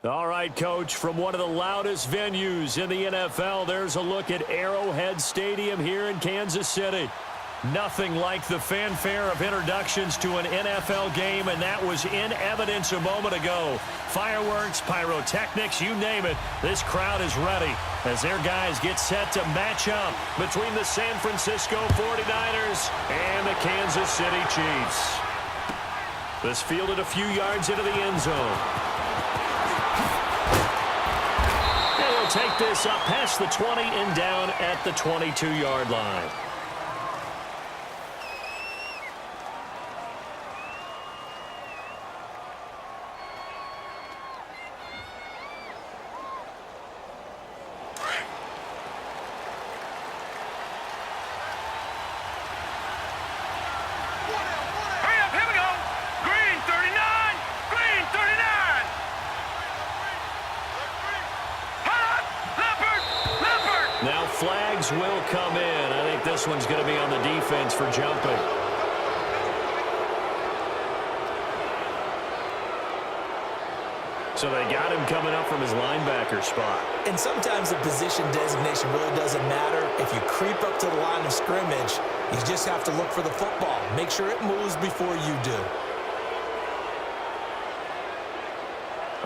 All right, Coach, from one of the loudest venues in the NFL, there's a look at Arrowhead Stadium here in Kansas City. Nothing like the fanfare of introductions to an NFL game, and that was in evidence a moment ago. Fireworks, pyrotechnics, you name it. This crowd is ready as their guys get set to match up between the San Francisco 49ers and the Kansas City Chiefs. This fielded a few yards into the end zone. And he'll take this up past the 20 and down at the 22-yard line. Now flags will come in. I think this one's going to be on the defense for jumping. So they got him coming up from his linebacker spot. And sometimes the position designation really doesn't matter. If you creep up to the line of scrimmage, you just have to look for the football. Make sure it moves before you do.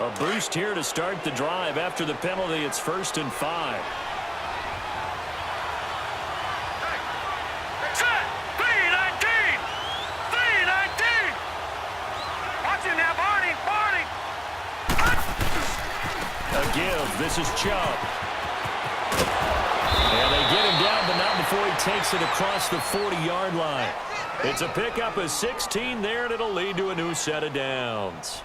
A boost here to start the drive. After the penalty, it's 1st and 5. This is Chubb. And they get him down, but not before he takes it across the 40-yard line. It's a pickup of 16 there, and it'll lead to a new set of downs.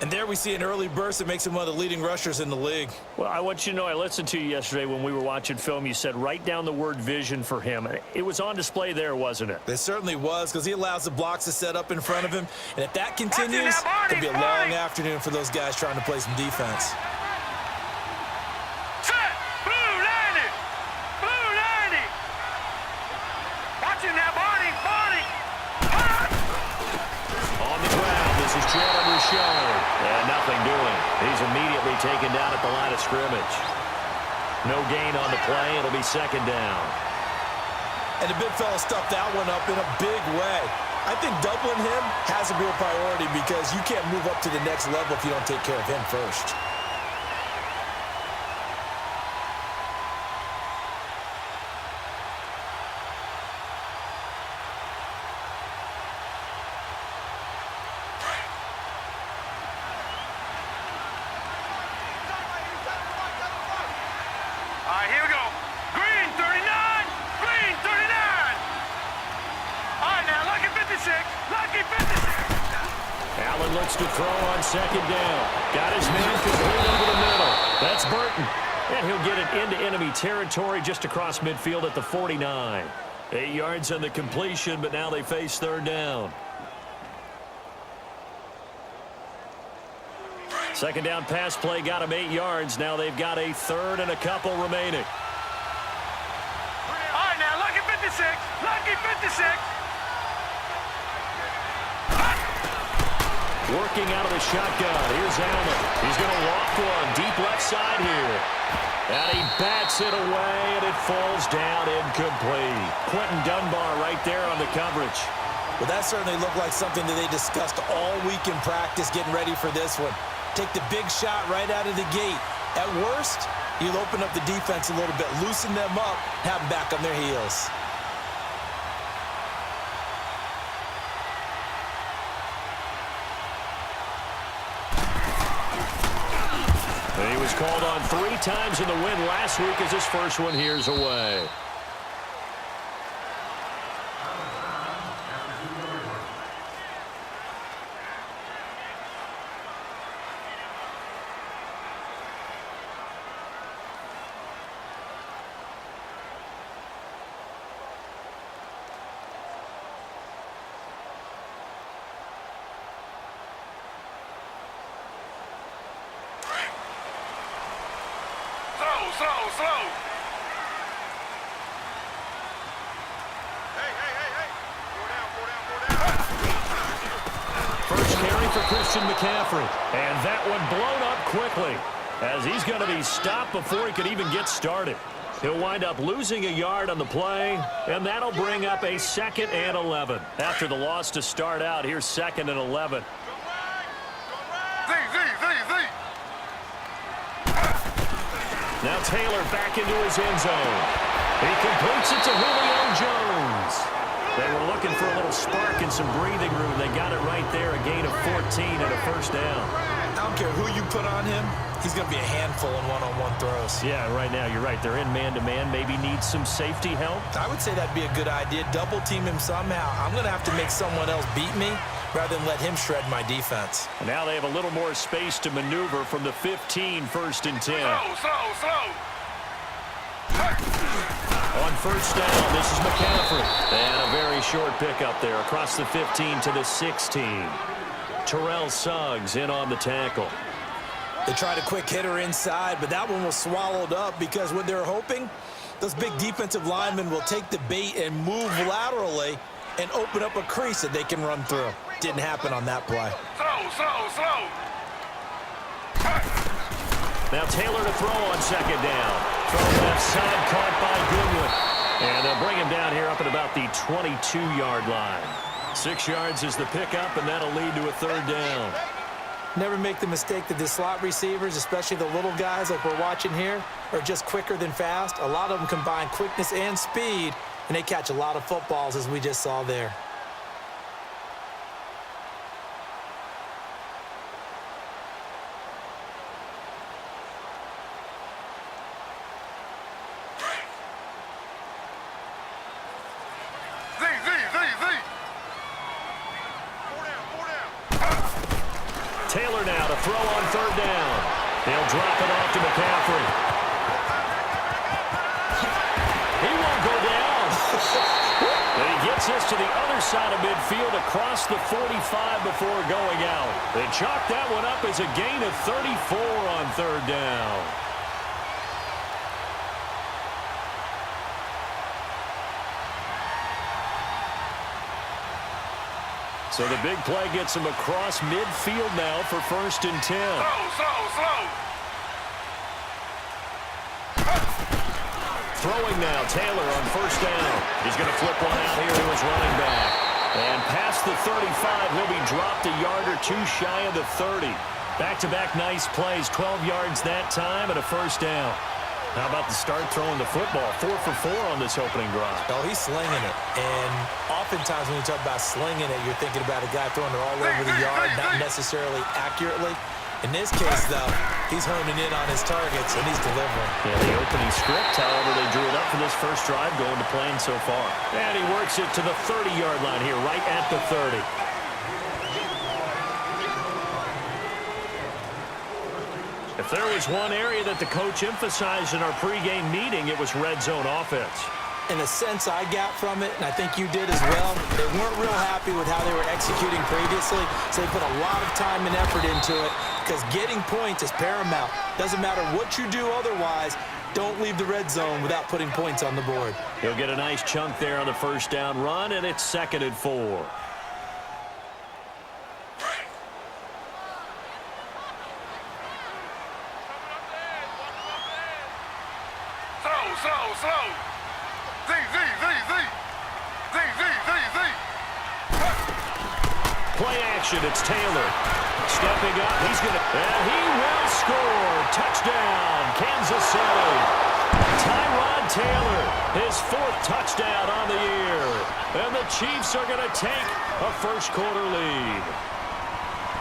And there we see an early burst that makes him one of the leading rushers in the league. Well, I want you to know, I listened to you yesterday when we were watching film. You said write down the word vision for him. It was on display there, wasn't it? It certainly was, because he allows the blocks to set up in front of him. And if that continues, it'll be a long afternoon for those guys trying to play some defense. And nothing doing. He's immediately taken down at the line of scrimmage. No gain on the play. It'll be 2nd down. And the big fella stuffed that one up in a big way. I think doubling him has a real priority because you can't move up to the next level if you don't take care of him first. Allen looks to throw on 2nd down. Got his man complete over the middle. That's Burton. And he'll get it into enemy territory just across midfield at the 49. 8 yards on the completion, but now they face 3rd down. 2nd down pass play got him 8 yards. Now they've got a 3rd and a couple remaining. All right, now, lucky 56. Lucky 56. Working out of the shotgun. Here's Allen. He's going to walk one deep left side here. And he bats it away, and it falls down incomplete. Quentin Dunbar right there on the coverage. Well, that certainly looked like something that they discussed all week in practice getting ready for this one. Take the big shot right out of the gate. At worst, you'll open up the defense a little bit, loosen them up, have them back on their heels. He was called on 3 times in the win last week as his first one here's away. Slow. Hey. Four down. First carry for Christian McCaffrey. And that one blown up quickly, as he's going to be stopped before he could even get started. He'll wind up losing a yard on the play, and that'll bring up a 2nd and 11. After the loss to start out, here's 2nd and 11. Now Taylor back into his end zone. He completes it to Julio Jones. They were looking for a little spark and some breathing room. They got it right there, a gain of 14 and a first down. I don't care who you put on him. He's going to be a handful in one-on-one throws. Yeah, right now you're right. They're in man-to-man. Maybe need some safety help. I would say that'd be a good idea. Double team him somehow. I'm going to have to make someone else beat me rather than let him shred my defense. And now they have a little more space to maneuver from the 15, 1st and 10. Slow. On first down, this is McCaffrey. And a very short pickup there across the 15 to the 16. Terrell Suggs in on the tackle. They tried a quick hitter inside, but that one was swallowed up because what they're hoping, those big defensive linemen will take the bait and move laterally and open up a crease that they can run through. Didn't happen on that play. Slow. Now Taylor to throw on 2nd down. Throw left side, caught by Goodwin. And they'll bring him down here up at about the 22-yard line. 6 yards is the pickup, and that'll lead to a 3rd down. Never make the mistake that the slot receivers, especially the little guys like we're watching here, are just quicker than fast. A lot of them combine quickness and speed, and they catch a lot of footballs, as we just saw there. Taylor now to throw on 3rd down. They'll drop it off to McCaffrey. He won't go down. And he gets us to the other side of midfield across the 45 before going out. They chalk that one up as a gain of 34 on 3rd down. So the big play gets him across midfield now for 1st and 10. Slow. Throwing now, Taylor on 1st down. He's going to flip one out here to his running back. And past the 35, he'll be dropped a yard or 2 shy of the 30. Back-to-back nice plays, 12 yards that time and a 1st down. How about the start throwing the football? 4 for 4 on this opening drive. Oh, he's slinging it. And oftentimes when you talk about slinging it, you're thinking about a guy throwing it all over the yard, not necessarily accurately. In this case, though, he's honing in on his targets, and he's delivering. Yeah, the opening script, however, they drew it up for this first drive, going to plan so far. And he works it to the 30-yard line here, right at the 30. If there was one area that the coach emphasized in our pregame meeting, it was red zone offense. In a sense I got from it, and I think you did as well, they weren't real happy with how they were executing previously, so they put a lot of time and effort into it because getting points is paramount. Doesn't matter what you do otherwise, don't leave the red zone without putting points on the board. He'll get a nice chunk there on the 1st down run, and it's 2nd and 4. Slow. Z. Play action, it's Taylor. Stepping up, he's going to, and he will score. Touchdown, Kansas City. Tyrod Taylor, his 4th touchdown on the year. And the Chiefs are going to take a first-quarter lead.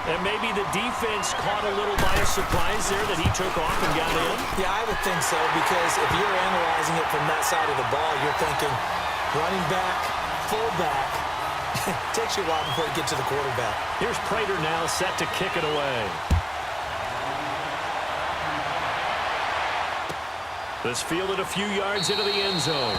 And maybe the defense caught a little by a surprise there that he took off and got in. Yeah, I would think so, because if you're analyzing it from that side of the ball, you're thinking running back, fullback. It takes you a while before you get to the quarterback. Here's Prater now set to kick it away. This fielded a few yards into the end zone.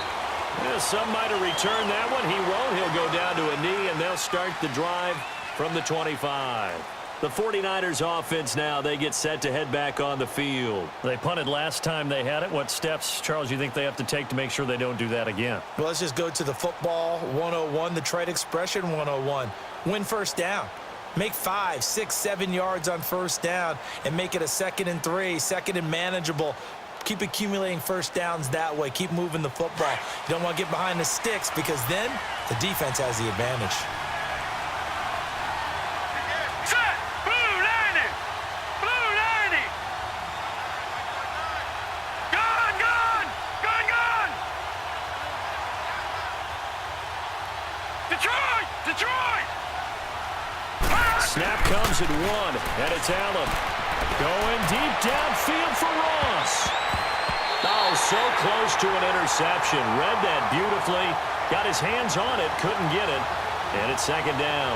Yeah, some might have returned that one. He won't. He'll go down to a knee, and they'll start the drive from the 25. The 49ers offense now, they get set to head back on the field. They punted last time they had it. What steps, Charles, you think they have to take to make sure they don't do that again? Well, let's just go to the football 101, the trade expression 101. Win 1st down. Make 5, 6, 7 yards on first down and make it a 2nd and 3, 2nd and manageable. Keep accumulating first downs that way. Keep moving the football. You don't want to get behind the sticks because then the defense has the advantage. Set. Blue 90. Blue 90. Gun, gun. Gun, gun. Detroit. Detroit. Snap comes at 1, and it's Allen. Going deep downfield for Ross. Oh, so close to an interception. Read that beautifully. Got his hands on it, couldn't get it. And it's 2nd down.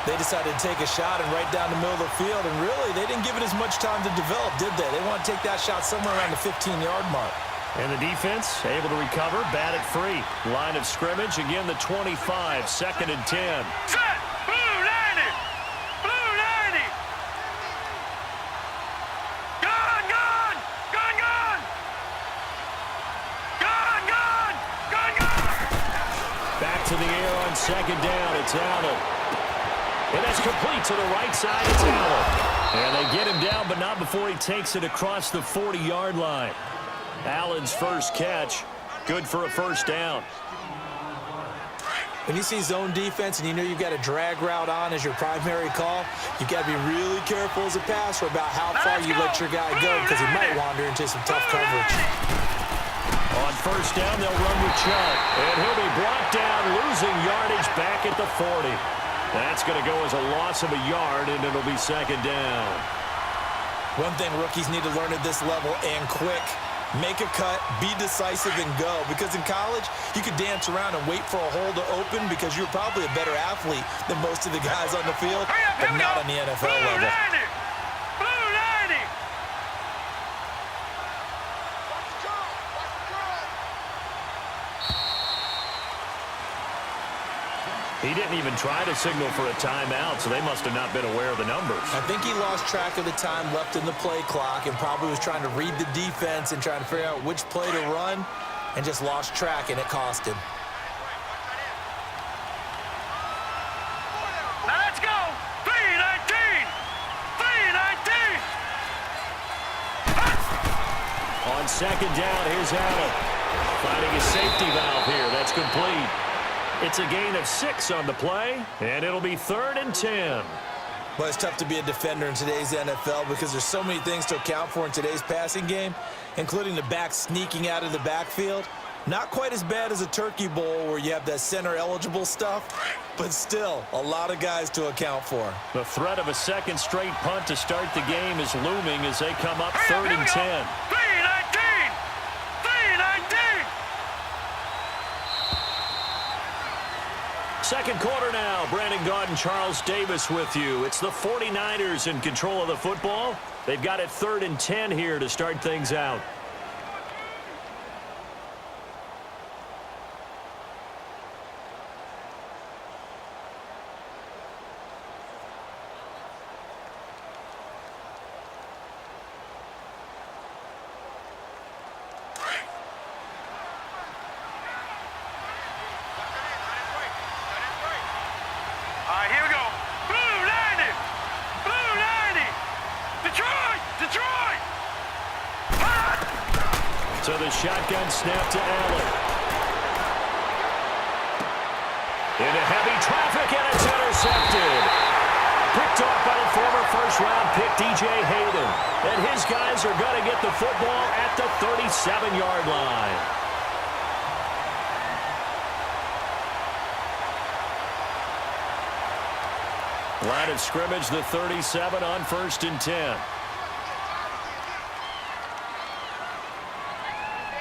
They decided to take a shot and right down the middle of the field, and really, they didn't give it as much time to develop, did they? They want to take that shot somewhere around the 15-yard mark. And the defense able to recover, bat it free. Line of scrimmage, again the 25, 2nd and 10. Set. Blue 90. Blue 90. Gun, gun. Gun, gun. Gun, gun. Gun, gun. Back to the air on 2nd down, it's Allen. And that's complete to the right side, it's Allen. And they get him down, but not before he takes it across the 40-yard line. Allen's first catch, good for a first down. When you see zone defense and you know you've got a drag route on as your primary call, you've got to be really careful as a passer about how far you let your guy go because he might wander into some tough coverage. On first down, they'll run with Chubb. And he'll be brought down, losing yardage back at the 40. That's going to go as a loss of a yard, and it'll be 2nd down. One thing rookies need to learn at this level and quick. Make a cut, be decisive, and go. Because in college, you could dance around and wait for a hole to open because you're probably a better athlete than most of the guys on the field, but not on the NFL level. Blue 90. Blue 90. He didn't even try to signal for a timeout, so they must have not been aware of the numbers. I think he lost track of the time left in the play clock and probably was trying to read the defense and trying to figure out which play to run and just lost track, and it cost him. Now let's go. 319. 319. On 2nd down, here's Allen. Finding a safety valve here. That's complete. It's a gain of 6 on the play, and it'll be 3rd and 10. But it's tough to be a defender in today's NFL because there's so many things to account for in today's passing game, including the back sneaking out of the backfield. Not quite as bad as a turkey bowl where you have that center-eligible stuff, but still a lot of guys to account for. The threat of a 2nd straight punt to start the game is looming as they come up 3rd and 10. 319. 319. Second quarter now. Brandon Gaudin and Charles Davis with you. It's the 49ers in control of the football. They've got it 3rd and 10 here to start things out. Here we go. Blue 90. Blue 90. Detroit. Detroit. So the shotgun snap to Allen. Into heavy traffic, and it's intercepted. Picked off by the former first-round pick, DJ Hayden. And his guys are going to get the football at the 37-yard line. Line of scrimmage, the 37 on 1st and 10.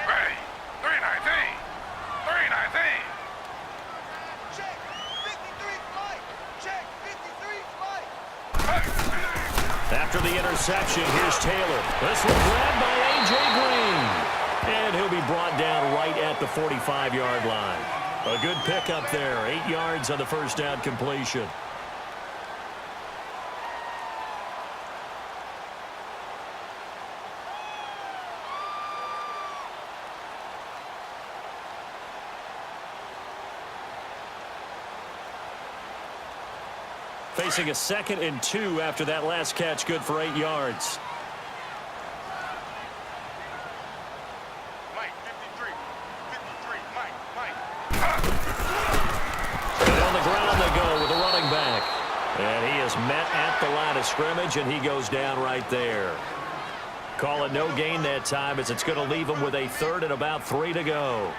Ready. 319. 319. Check 53 flight. Check 53 flight. After the interception, here's Taylor. This one grabbed by A.J. Green. And he'll be brought down right at the 45-yard line. A good pickup there. 8 yards on the first down completion. Facing a 2nd and 2 after that last catch, good for 8 yards. Mike, 53. 53. Mike. And on the ground they go with the running back. And he is met at the line of scrimmage, and he goes down right there. Call it no gain that time, as it's going to leave him with a 3rd and about 3 to go.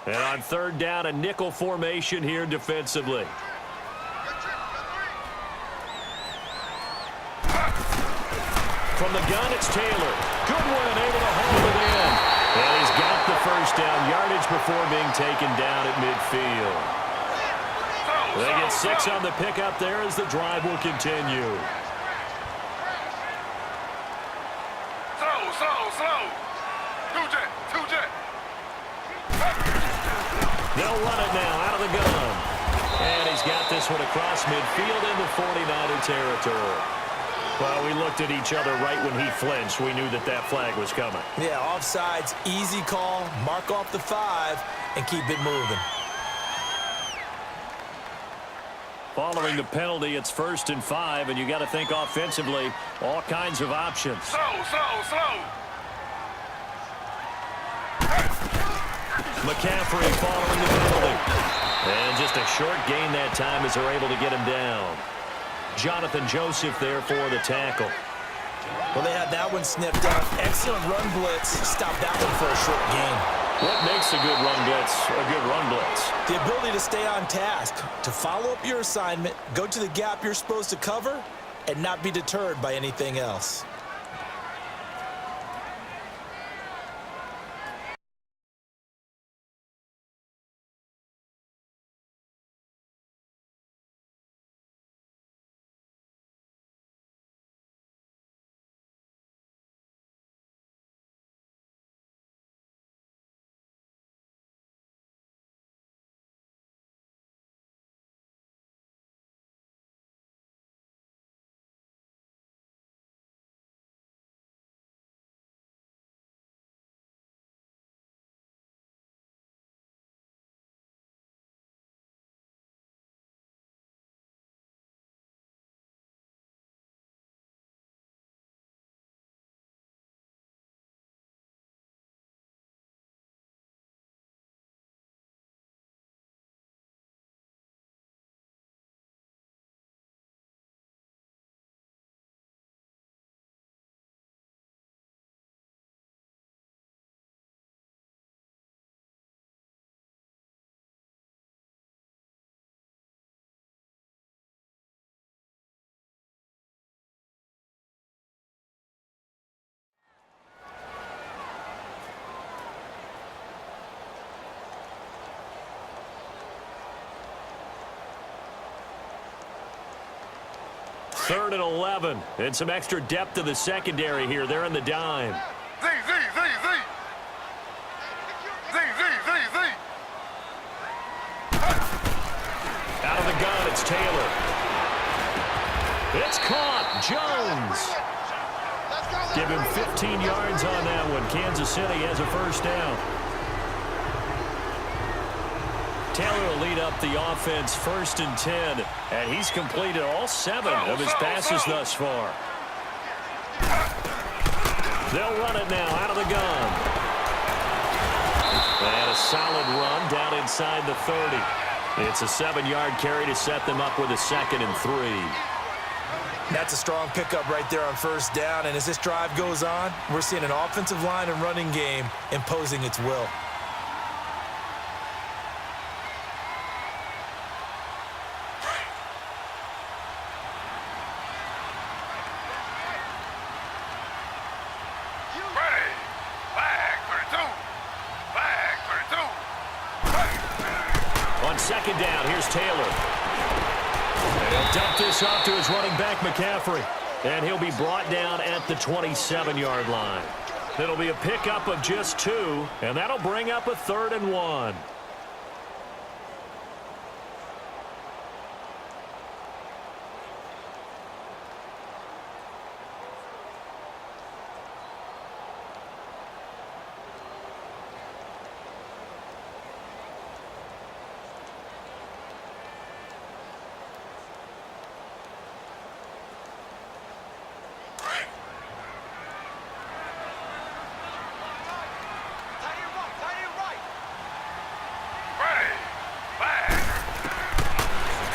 And on 3rd down, a nickel formation here defensively. From the gun, it's Taylor. Goodwin able to hold it in. And he's got the 1st down yardage before being taken down at midfield. They get 6 on the pickup there as the drive will continue. Slow. Two-jet. They'll run it now out of the gun. And he's got this one across midfield into 49er territory. Well, we looked at each other right when he flinched. We knew that that flag was coming. Yeah, offsides, easy call. Mark off the 5 and keep it moving. Following the penalty, it's 1st and 5, and you got to think offensively, all kinds of options. Slow. McCaffrey following the penalty. And just a short gain that time as they're able to get him down. Jonathan Joseph there for the tackle. Well, they had that one snipped out. Excellent run blitz. Stop that one for a short gain. What makes a good run blitz a good run blitz? The ability to stay on task, to follow up your assignment, go to the gap you're supposed to cover, and not be deterred by anything else. Third and 11. And some extra depth to the secondary here. They're in the dime. Z. Out of the gun, it's Taylor. It's caught. Jones. Give him 15 yards on that one. Kansas City has a 1st down. Taylor will lead up the offense 1st and 10, and he's completed all 7 of his passes thus far. They'll run it now out of the gun. And a solid run down inside the 30. It's a 7-yard carry to set them up with a 2nd and 3. That's a strong pickup right there on 1st down, and as this drive goes on, we're seeing an offensive line and running game imposing its will. On 2nd down, here's Taylor. And he'll dump this off to his running back, McCaffrey. And he'll be brought down at the 27-yard line. It'll be a pickup of just 2, and that'll bring up a 3rd and 1.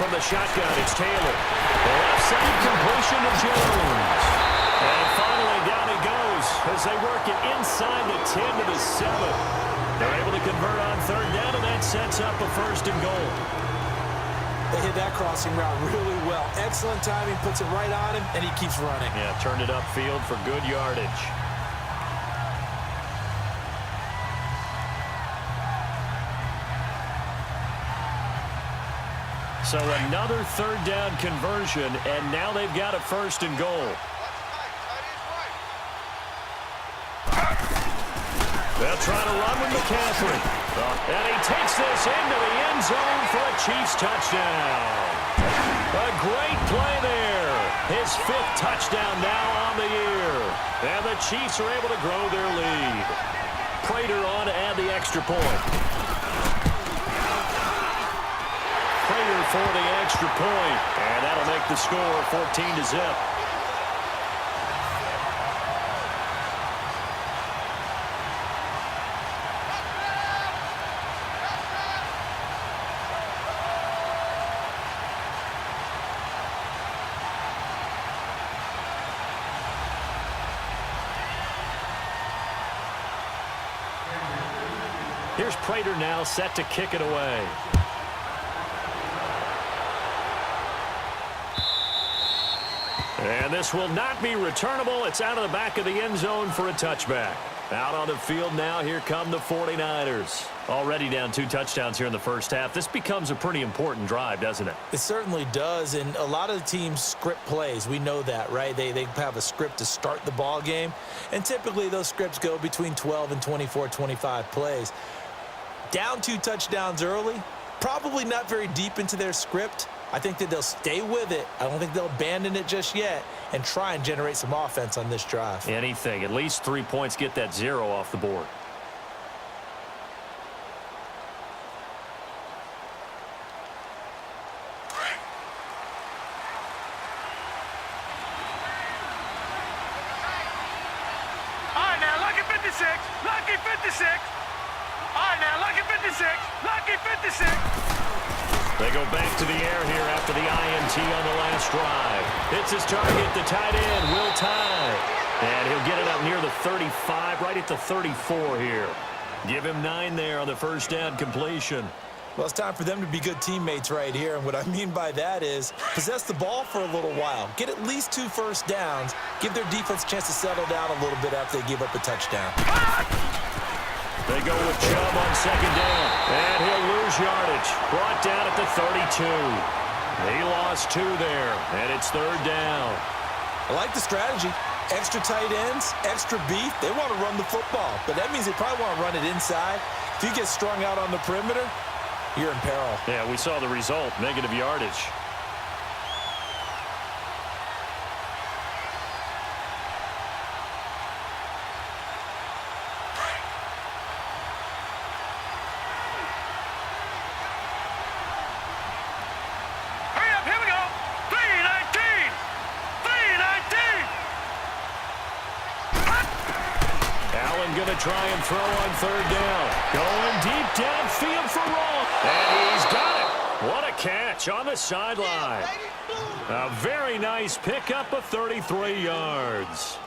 from the shotgun. It's Taylor. The left side completion to Jones. And finally down he goes as they work it inside the 10 to the 7. They're able to convert on third down, and that sets up a first and goal. They hit that crossing route really well. Excellent timing, puts it right on him, and he keeps running. Yeah, turned it upfield for good yardage. So another third down conversion, and now they've got a first and goal. They'll try to run with McCaffrey. And he takes this into the end zone for a Chiefs touchdown. A great play there. His 5th touchdown now on the year. And the Chiefs are able to grow their lead. Prater on to add the extra point. Prater for the extra point. And that'll make the score 14-0. Here's Prater now set to kick it away. And this will not be returnable. It's out of the back of the end zone for a touchback. Out on the field now, here come the 49ers. Already down 2 touchdowns here in the first half. This becomes a pretty important drive, doesn't it? It certainly does, and a lot of the teams script plays. We know that, right? They have a script to start the ball game, and typically those scripts go between 12 and 24, 25 plays. Down 2 touchdowns early, probably not very deep into their script. I think that they'll stay with it. I don't think they'll abandon it just yet and try and generate some offense on this drive. Anything. At least 3 points, get that 0 off the board. All right, now, lucky 56. Lucky 56. All right, now, lucky 56. Lucky 56. They go back to the air here after the INT on the last drive. It's his target, the tight end, Will Tye. And he'll get it up near the 35, right at the 34 here. Give him 9 there on the first down completion. Well, it's time for them to be good teammates right here. And what I mean by that is possess the ball for a little while. Get at least 2 first downs. Give their defense a chance to settle down a little bit after they give up a touchdown. They go with Chubb on second down. And he'll lose yardage. Brought down at the 32. He lost 2 there. And it's third down. I like the strategy. Extra tight ends, extra beef. They want to run the football. But that means they probably want to run it inside. If you get strung out on the perimeter, you're in peril. Yeah, we saw the result. Negative yardage. Hurry up, here we go. 319. 319. Allen going to try and throw on third down. Going deep downfield for Roll. And he's got it. What a catch on the sideline. A very nice pickup of 33 yards.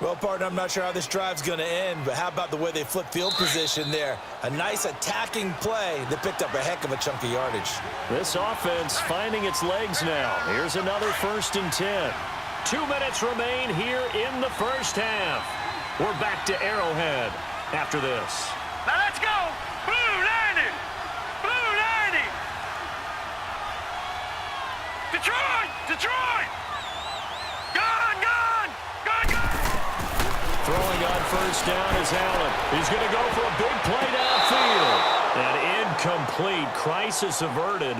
Well, partner, I'm not sure how this drive's going to end, but how about the way they flip field position there? A nice attacking play that picked up a heck of a chunk of yardage. This offense finding its legs now. Here's another 1st and 10. 2 minutes remain here in the first half. We're back to Arrowhead after this. Now let's go. Blue 90. Blue 90. Detroit. Detroit. Gone, gone. Gone, gone. Throwing on first down is Allen. He's going to go for a big play downfield. And incomplete. Crisis averted.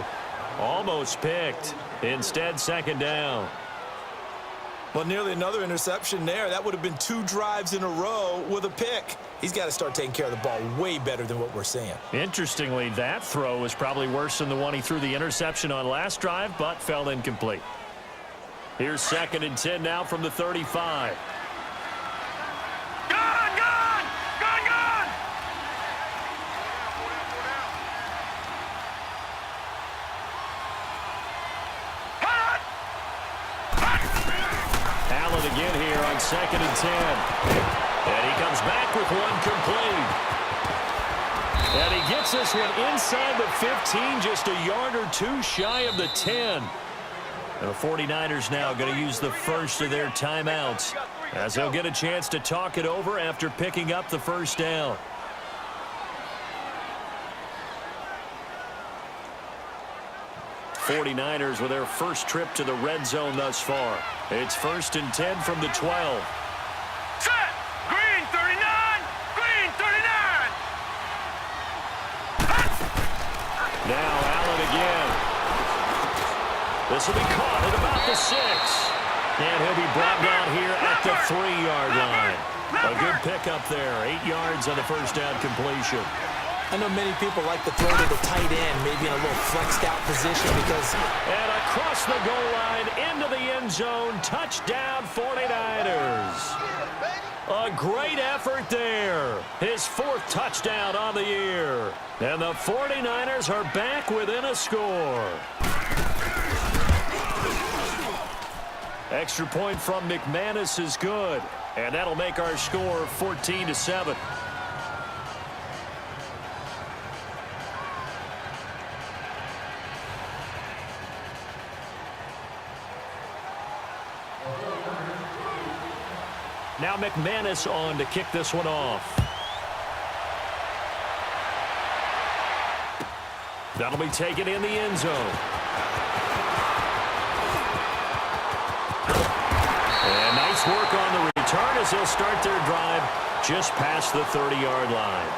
Almost picked. Instead, second down. Well, nearly another interception there. That would have been 2 drives in a row with a pick. He's got to start taking care of the ball way better than what we're seeing. Interestingly, that throw was probably worse than the one he threw the interception on last drive, but fell incomplete. Here's 2nd and 10 now from the 35. Gone, gone. Gone, gone. again here on 2nd and 10. And he comes back with one complete. And he gets this one inside the 15, just a yard or two shy of the 10. And the 49ers now going to use the first of their timeouts as they'll get a chance to talk it over after picking up the first down. '49ers with their first trip to the red zone thus far. It's 1st and 10 from the 12. Set! Green 39! Green 39! Now Allen again. This will be caught at about the 6. And he'll be brought down here at the 3-yard line. A good pickup there. 8 yards on the first down completion. I know many people like to throw to the tight end, maybe in a little flexed out position because... And across the goal line, into the end zone, touchdown 49ers. A great effort there. His 4th touchdown on the year. And the 49ers are back within a score. Extra point from McManus is good. And that'll make our score 14-7. Now McManus on to kick this one off. That'll be taken in the end zone. And nice work on the return as they'll start their drive just past the 30-yard line.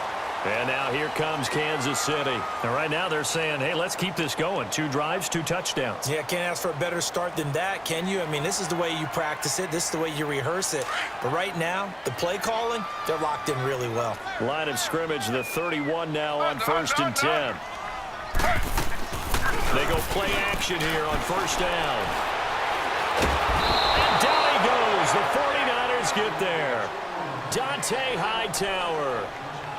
And now here comes Kansas City. And right now they're saying, hey, let's keep this going. 2 drives, 2 touchdowns. Yeah, can't ask for a better start than that, can you? I mean, this is the way you practice it. This is the way you rehearse it. But right now, the play calling, they're locked in really well. Line of scrimmage, the 31 now on 1st and 10. They go play action here on 1st down. And down he goes. The 49ers get there. Dante Hightower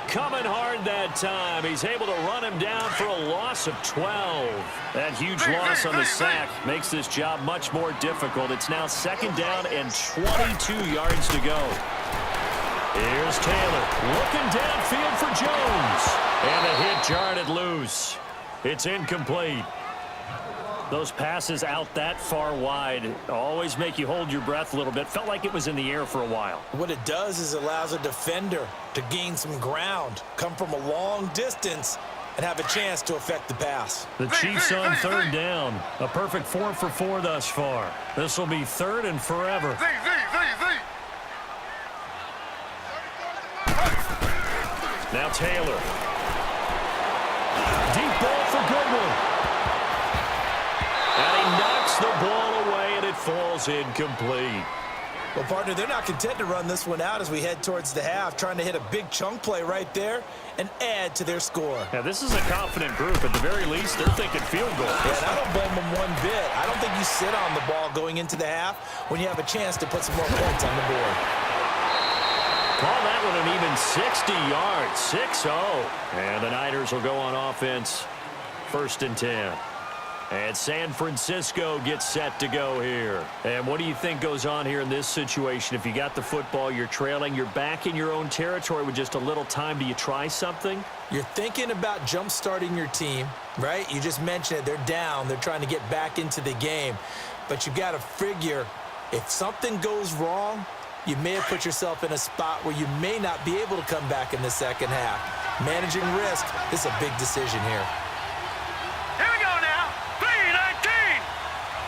coming hard that time. He's able to run him down for a loss of 12. That huge loss on the sack makes this job much more difficult. It's now 2nd down and 22 yards to go. Here's Taylor looking downfield for Jones. And a hit jarred it loose. It's incomplete. Those passes out that far wide always make you hold your breath a little bit. Felt like it was in the air for a while. What it does is it allows a defender to gain some ground, come from a long distance, and have a chance to affect the pass. The Chiefs on 3rd down. A perfect 4 for 4 thus far. This will be 3rd and forever. Now Taylor. Deep ball for Goodwin. And he knocks the ball away, and it falls incomplete. Well, partner, they're not content to run this one out as we head towards the half, trying to hit a big chunk play right there and add to their score. Yeah, this is a confident group. At the very least, they're thinking field goal. Yeah, and I don't blame them one bit. I don't think you sit on the ball going into the half when you have a chance to put some more points on the board. Call that one an even 60 yards, 6-0. And the Niners will go on offense, 1st and 10. And San Francisco gets set to go here. And what do you think goes on here in this situation? If you got the football, you're trailing, you're back in your own territory with just a little time. Do you try something? You're thinking about jump-starting your team, right? You just mentioned it. They're down. They're trying to get back into the game. But you've got to figure if something goes wrong, you may have put yourself in a spot where you may not be able to come back in the second half. Managing risk is a big decision here. Here we go now. 3-19.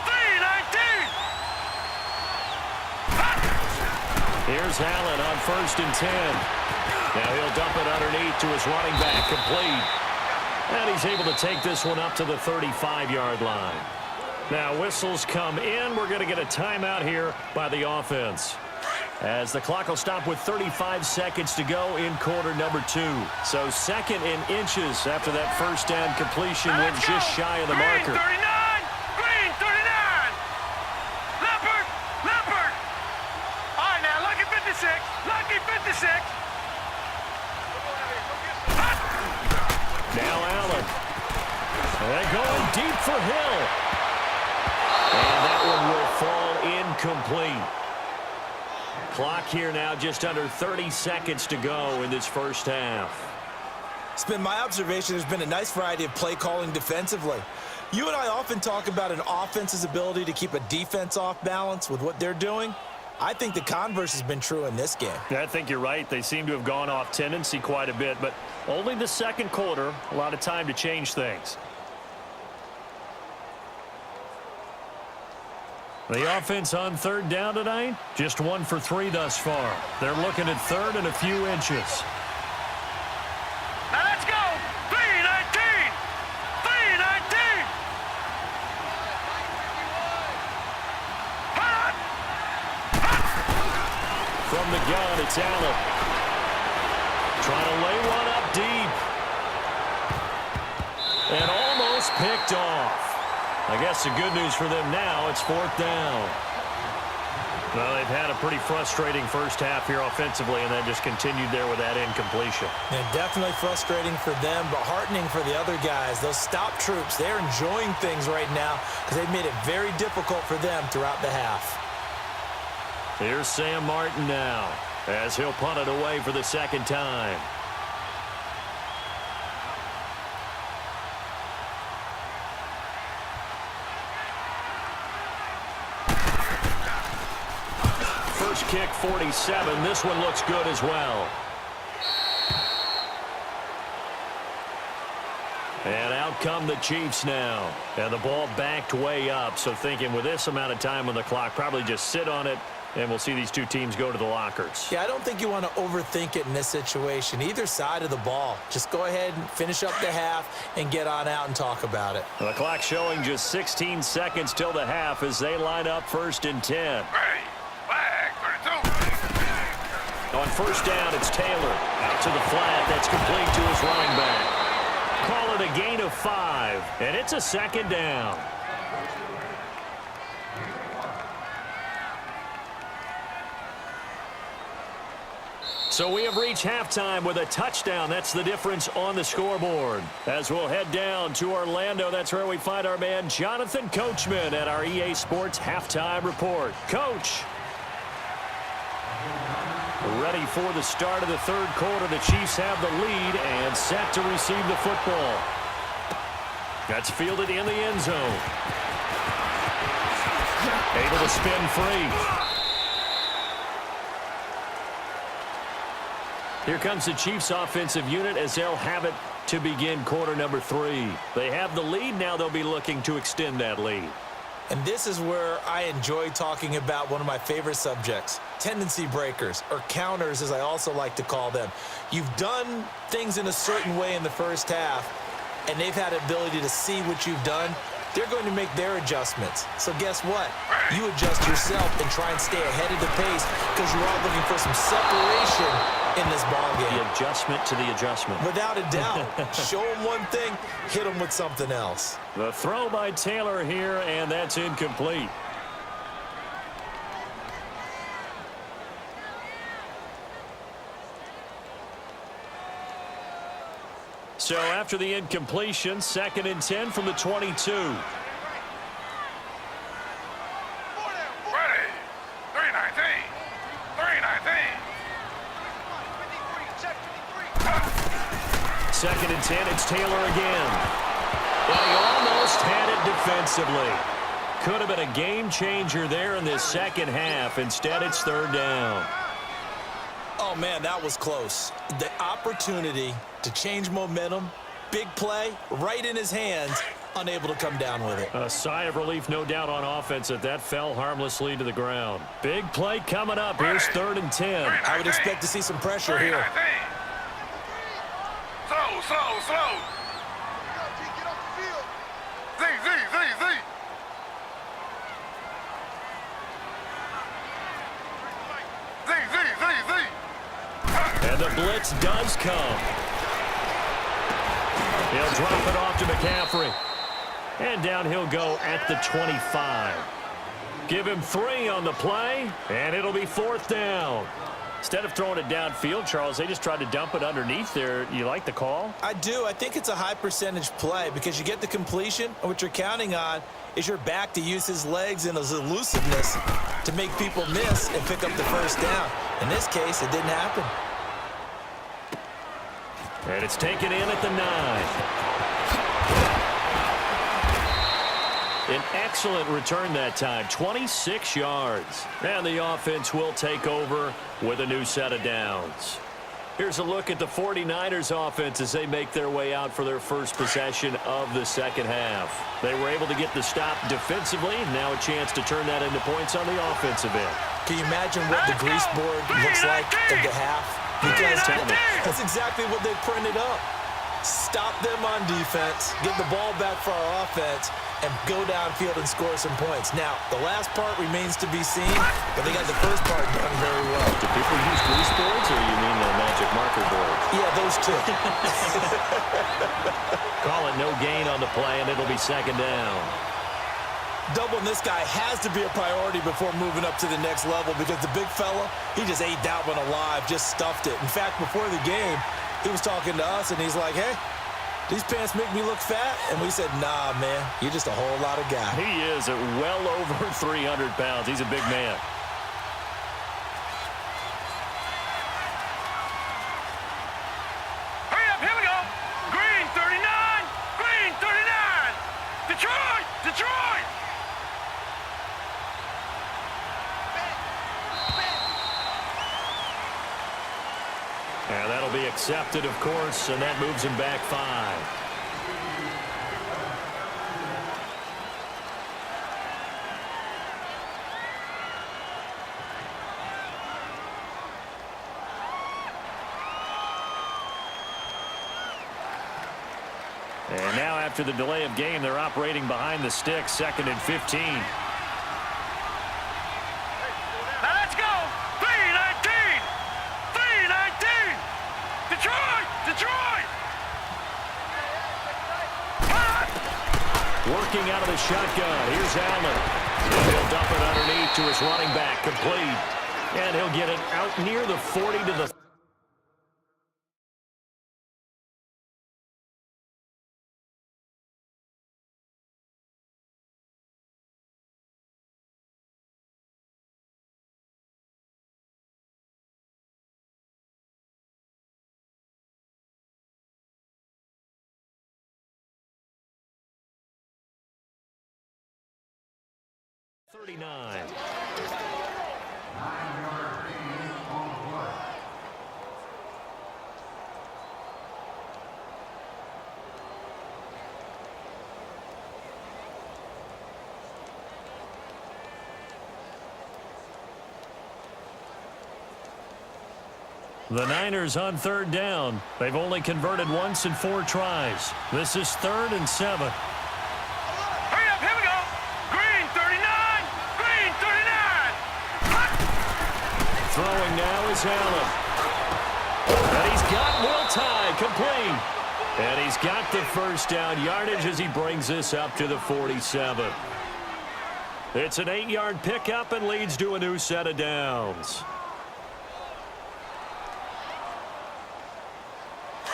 3-19. Here's Allen on 1st and 10. Now he'll dump it underneath to his running back, complete. And he's able to take this one up to the 35-yard line. Now whistles come in. We're going to get a timeout here by the offense, as the clock will stop with 35 seconds to go in quarter number 2. So 2nd and inches after that first down completion went just shy of the marker. Green 39! Green 39! Leopard! Leopard! All right, now, lucky 56! Lucky 56! Now Allen. And they're going deep for Hill. And that one will fall incomplete. Clock here now, just under 30 seconds to go in this first half. It's been my observation there's been a nice variety of play calling defensively. You and I often talk about an offense's ability to keep a defense off balance with what they're doing. I think the converse has been true in this game. Yeah, I think you're right. They seem to have gone off tendency quite a bit, but only the second quarter, a lot of time to change things. The offense on third down tonight, just 1 for 3 thus far. They're looking at third and a few inches. Now let's go. 3-19. 3-19. From the gun, it's Allen. Trying to lay one up deep. And almost picked off. I guess the good news for them now, it's 4th down. Well, they've had a pretty frustrating first half here offensively, and then just continued there with that incompletion. Yeah, definitely frustrating for them, but heartening for the other guys. Those stop troops, they're enjoying things right now because they've made it very difficult for them throughout the half. Here's Sam Martin now, as he'll punt it away for the second time. First kick, 47. This one looks good as well. And out come the Chiefs now. And the ball backed way up. So thinking with this amount of time on the clock, probably just sit on it, and we'll see these two teams go to the lockers. Yeah, I don't think you want to overthink it in this situation. Either side of the ball. Just go ahead and finish up the half and get on out and talk about it. The clock showing just 16 seconds till the half as they line up 1st and 10. Flag, 32. On first down, it's Taylor. Out to the flat. That's complete to his running back. Call it a gain of 5, and it's a 2nd down. So we have reached halftime with a touchdown. That's the difference on the scoreboard. As we'll head down to Orlando, that's where we find our man Jonathan Coachman at our EA Sports Halftime Report. Coach. Ready for the start of the third quarter. The Chiefs have the lead and set to receive the football. That's fielded in the end zone. Able to spin free. Here comes the Chiefs offensive unit as they'll have it to begin quarter number 3. They have the lead. Now they'll be looking to extend that lead. And this is where I enjoy talking about one of my favorite subjects, tendency breakers, or counters as I also like to call them. You've done things in a certain way in the first half, and they've had the ability to see what you've done. They're going to make their adjustments. So guess what? You adjust yourself and try and stay ahead of the pace because you're all looking for some separation in this ballgame. The adjustment to the adjustment. Without a doubt. Show them one thing, hit them with something else. The throw by Taylor here, and that's incomplete. So after the incompletion, 2nd and 10 from the 22. Ready. 3-19. 3-19. 53, check 53. 2nd and 10, it's Taylor again. Well, he almost had it defensively. Could have been a game changer there in this second half. Instead, it's 3rd down. Oh, man, that was close. The opportunity to change momentum, big play, right in his hands, unable to come down with it. A sigh of relief, no doubt, on offense that fell harmlessly to the ground. Big play coming up. Here's 3rd and 10. I would expect to see some pressure here. Slow. Get off the field. Z. And the blitz does come. He'll drop it off to McCaffrey. And down he'll go at the 25. Give him 3 on the play, and it'll be 4th down. Instead of throwing it downfield, Charles, they just tried to dump it underneath there. You like the call? I do. I think it's a high percentage play because you get the completion, and what you're counting on is your back to use his legs and his elusiveness to make people miss and pick up the first down. In this case, it didn't happen. And it's taken in at the 9. An excellent return that time, 26 yards. And the offense will take over with a new set of downs. Here's a look at the 49ers offense as they make their way out for their first possession of the second half. They were able to get the stop defensively. Now a chance to turn that into points on the offensive end. Can you imagine what the grease board looks like at the half? Because that's exactly what they printed up. Stop them on defense, get the ball back for our offense, and go downfield and score some points. Now, the last part remains to be seen, but they got the first part done very well. Do people use grease boards, or you mean the magic marker boards? Yeah, those two. Call it no gain on the play, and it'll be second down. Doubling this guy has to be a priority before moving up to the next level because the big fella, he just ate that one alive, just stuffed it. In fact, before the game, he was talking to us, and he's like, hey, these pants make me look fat? And we said, nah, man, you're just a whole lot of guy. He is at well over 300 pounds. He's a big man. Hurry up, here we go. Green 39, green 39. Detroit, Detroit. And that'll be accepted, of course, and that moves him back 5. And now after the delay of game, they're operating behind the sticks, 2nd and 15. Now let's go. 3-19. 3-19. Detroit, Detroit. Working out of the shotgun. Here's Allen. And he'll dump it underneath to his running back. Complete. And he'll get it out near the 40 to the .39. The Niners on 3rd down. They've only converted once in 4 tries. This is 3rd and 7. Hurry up, here we go. Green 39, green 39. Throwing now is Allen. And he's got Will Tye complete. And he's got the first down yardage as he brings this up to the 47. It's an 8-yard pickup and leads to a new set of downs.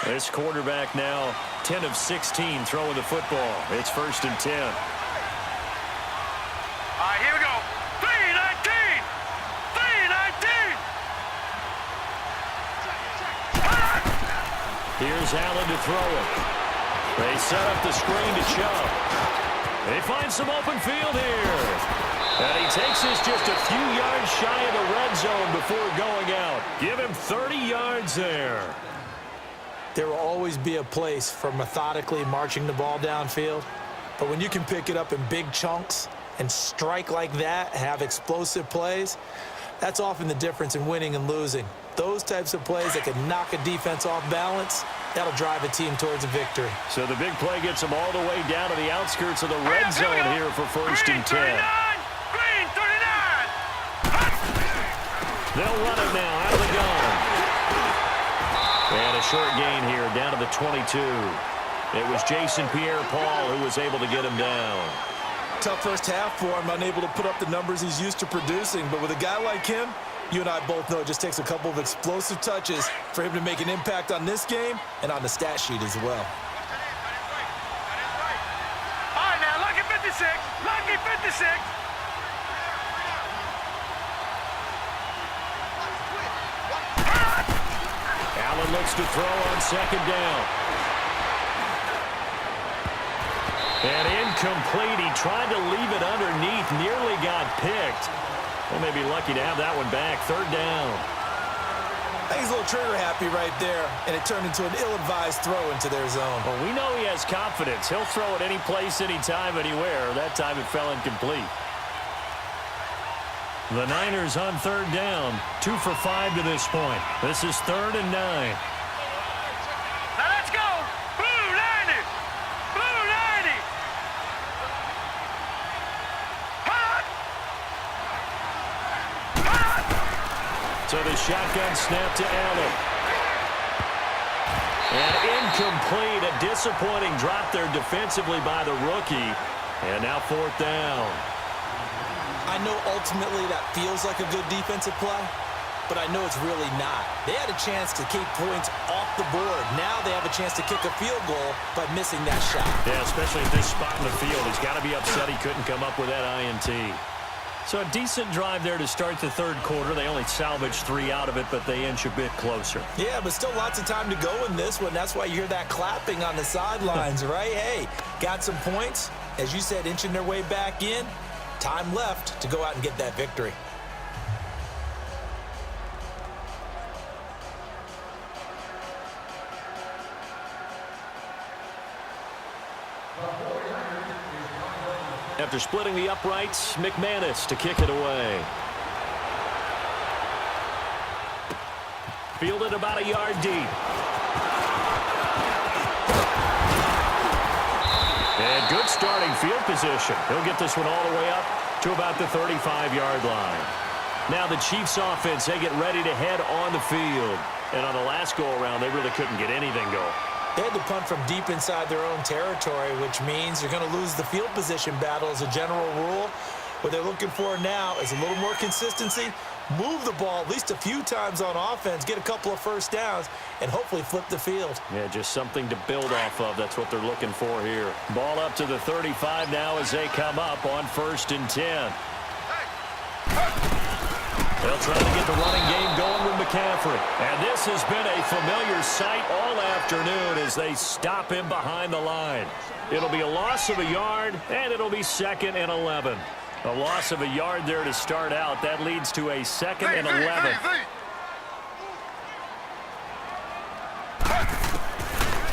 This quarterback now 10 of 16 throwing the football. It's 1st and 10. All right, here we go. 3-19. 3-19. Here's Allen to throw it. They set up the screen to Chubb. They find some open field here. And he takes this just a few yards shy of the red zone before going out. Give him 30 yards there. There will always be a place for methodically marching the ball downfield. But when you can pick it up in big chunks and strike like that, have explosive plays, that's often the difference in winning and losing. Those types of plays that can knock a defense off balance, that'll drive a team towards a victory. So the big play gets them all the way down to the outskirts of the red zone here for 1st and 10. Green 39. They'll run it now out of the gun. And a short gain here down to the 22. It was Jason Pierre-Paul who was able to get him down. Tough first half for him, unable to put up the numbers he's used to producing. But with a guy like him, You and I both know it just takes a couple of explosive touches for him to make an impact on this game and on the stat sheet as well. All right, now, lucky 56. Lucky 56. Allen looks to throw on second down. And incomplete. He tried to leave it underneath. Nearly got picked. Well, maybe lucky to have that one back. Third down. I think he's a little trigger happy right there, and it turned into an ill-advised throw into their zone. Well, we know he has confidence. He'll throw it any place, anytime, anywhere. That time it fell incomplete. The Niners on third down. 2 for 5 to this point. This is 3rd and 9. Now let's go. Blue 90. Blue 90. Hot. Hot. So the shotgun snap to Allen. And incomplete. A disappointing drop there defensively by the rookie. And now 4th down. I know ultimately that feels like a good defensive play, but I know it's really not. They had a chance to keep points off the board. Now they have a chance to kick a field goal by missing that shot. Yeah, especially at this spot in the field. He's got to be upset he couldn't come up with that INT. So a decent drive there to start the third quarter. They only salvaged 3 out of it, but they inch a bit closer. Yeah, but still lots of time to go in this one. That's why you hear that clapping on the sidelines, right? Hey, got some points. As you said, inching their way back in. Time left to go out and get that victory. After splitting the uprights, McManus to kick it away. Fielded about a yard deep. And good starting field position. He'll get this one all the way up to about the 35-yard line. Now the Chiefs offense, they get ready to head on the field. And on the last go-around, they really couldn't get anything going. They had to punt from deep inside their own territory, which means you're going to lose the field position battle as a general rule. What they're looking for now is a little more consistency, move the ball at least a few times on offense, get a couple of first downs, and hopefully flip the field. Yeah, just something to build off of. That's what they're looking for here. Ball up to the 35 now as they come up on 1st and 10. They'll try to get the running game going with McCaffrey. And this has been a familiar sight all afternoon as they stop him behind the line. It'll be a loss of a yard, and it'll be 2nd and 11. A loss of a yard there to start out. That leads to a 2nd and 11.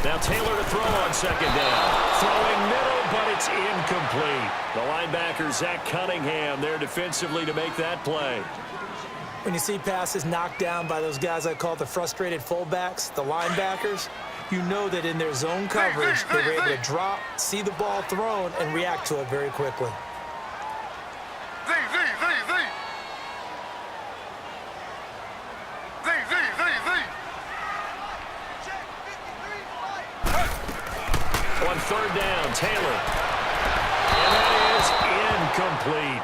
Now Taylor to throw on 2nd down. Throwing middle, but it's incomplete. The linebacker, Zach Cunningham, there defensively to make that play. When you see passes knocked down by those guys I call the frustrated fullbacks, the linebackers, you know that in their zone coverage, they were able to drop, see the ball thrown, and react to it very quickly. On 3rd down, Taylor. And that is incomplete.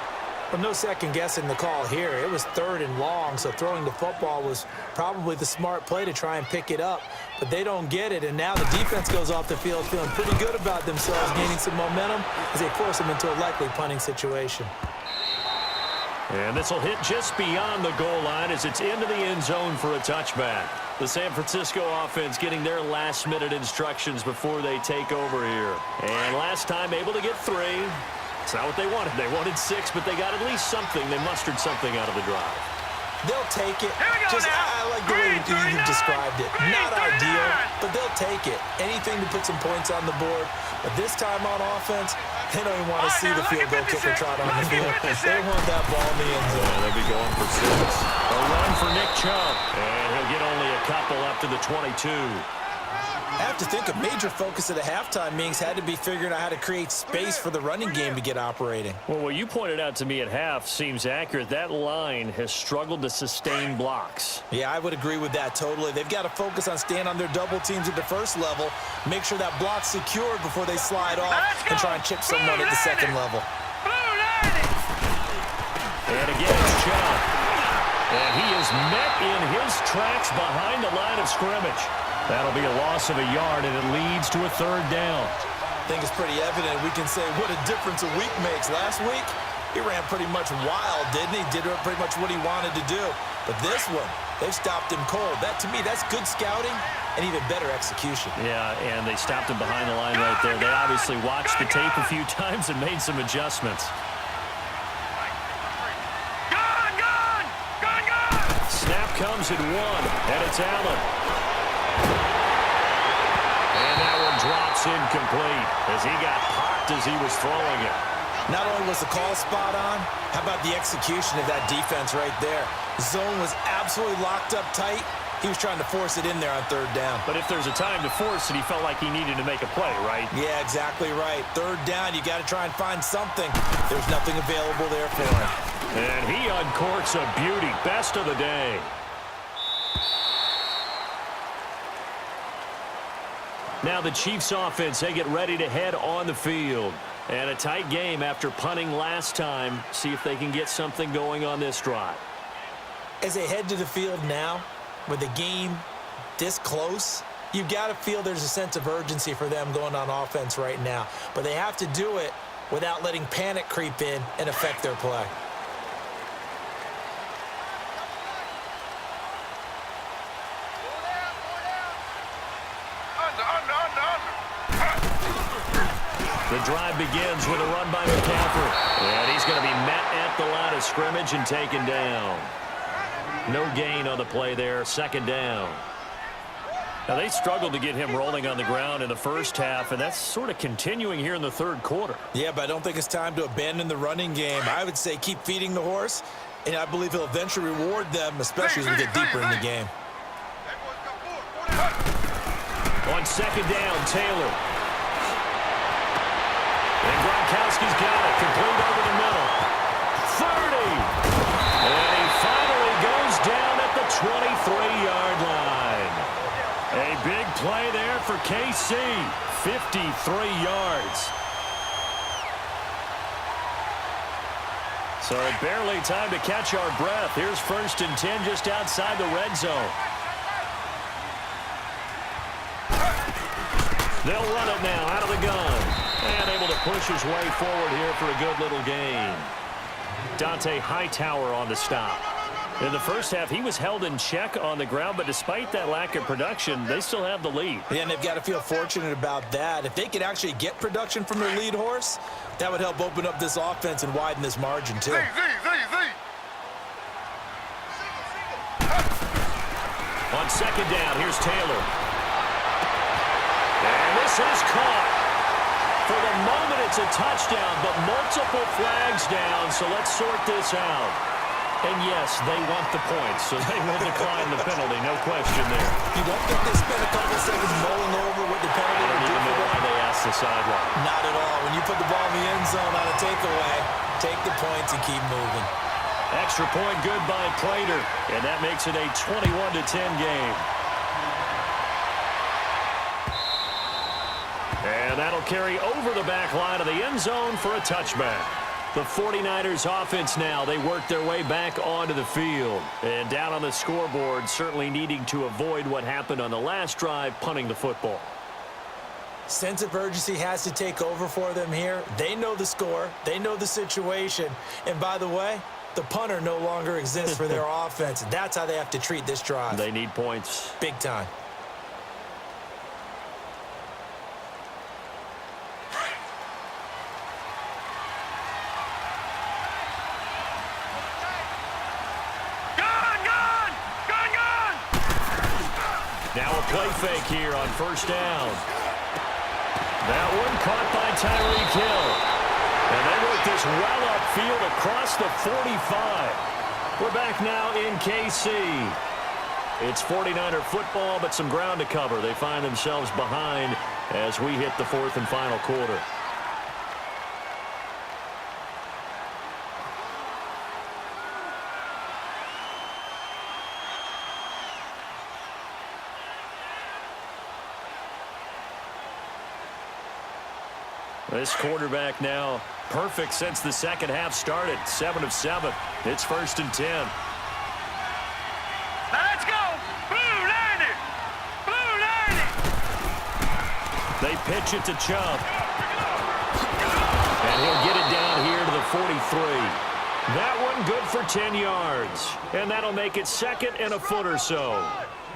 But no second guessing the call here. It was 3rd and long, so throwing the football was probably the smart play to try and pick it up. But they don't get it, and now the defense goes off the field feeling pretty good about themselves, gaining some momentum as they force them into a likely punting situation. And this will hit just beyond the goal line as it's into the end zone for a touchback. The San Francisco offense getting their last-minute instructions before they take over here. And last time able to get 3. It's not what they wanted. They wanted 6, but they got at least something. They mustered something out of the drive. They'll take it. Just, I like the way you described it. Not ideal, but they'll take it. Anything to put some points on the board. But this time on offense, they don't even want to see the field goal kicker trot on the field. They want that ball in the end zone. They'll be going for 6. A run for Nick Chubb. And he'll get only a couple up to the 22. I have to think a major focus of the halftime meetings had to be figuring out how to create space for the running game to get operating. Well, what you pointed out to me at half seems accurate. That line has struggled to sustain blocks. Yeah, I would agree with that totally. They've got to focus on staying on their double teams at the first level, make sure that block's secured before they slide off and try and chip someone at the second level. And again, it's Chubb. And he is met in his tracks behind the line of scrimmage. That'll be a loss of a yard, and it leads to a third down. I think it's pretty evident. We can say what a difference a week makes. Last week, he ran pretty much wild, didn't he? Did pretty much what he wanted to do. But this one, they've stopped him cold. That, to me, that's good scouting and even better execution. Yeah, and they stopped him behind the line right there. They obviously watched the tape a few times and made some adjustments. Snap comes at 1, and it's Allen. And that one drops incomplete as he got popped as he was throwing it. Not only was the call spot on, how about the execution of that defense right there? Zone was absolutely locked up tight. He was trying to force it in there on third down. But if there's a time to force it, he felt like he needed to make a play, right? Yeah, exactly right. Third down, you got to try and find something. There's nothing available there for him. And he uncorks a beauty. Best of the day. Now the Chiefs offense, they get ready to head on the field. And a tight game after punting last time. See if they can get something going on this drive. As they head to the field now, with the game this close, you've got to feel there's a sense of urgency for them going on offense right now. But they have to do it without letting panic creep in and affect their play. The drive begins with a run by McCaffrey. And he's going to be met at the line of scrimmage and taken down. No gain on the play there. Second down. Now, they struggled to get him rolling on the ground in the first half, and that's sort of continuing here in the third quarter. Yeah, but I don't think it's time to abandon the running game. I would say keep feeding the horse, and I believe he'll eventually reward them, especially as we get deeper in the game. On second down, Taylor. And Gronkowski's got it. Complete over the middle. 30. And he finally goes down at the 23-yard line. A big play there for KC. 53 yards. So barely time to catch our breath. Here's 1st and 10 just outside the red zone. They'll run it now out of the gun. And able to push his way forward here for a good little gain. Dante Hightower on the stop. In the first half, he was held in check on the ground, but despite that lack of production, they still have the lead. Yeah, and they've got to feel fortunate about that. If they could actually get production from their lead horse, that would help open up this offense and widen this margin, too. On second down, here's Taylor. And this is caught. For the moment, it's a touchdown, but multiple flags down, so let's sort this out. And yes, they want the points, so they will decline the penalty, no question there. You don't think they spent a couple seconds mulling over what the penalty would do for them? They asked the sideline. Not at all. When you put the ball in the end zone on a takeaway, take the points and keep moving. Extra point good by Prater, and that makes it a 21-10 game. And that'll carry over the back line of the end zone for a touchback. The 49ers offense now, they work their way back onto the field. And down on the scoreboard, certainly needing to avoid what happened on the last drive, punting the football. Sense of urgency has to take over for them here. They know the score. They know the situation. And by the way, the punter no longer exists for their offense. That's how they have to treat this drive. They need points. Big time. Now a play fake here on first down. That one caught by Tyreek Hill. And they work this well upfield across the 45. We're back now in KC. It's 49er football, but some ground to cover. They find themselves behind as we hit the fourth and final quarter. This quarterback now perfect since the second half started. 7 of 7. It's 1st and 10. pitch it to Chubb. And he'll get it down here to the 43. That one good for 10 yards. And that'll make it second and a foot or so.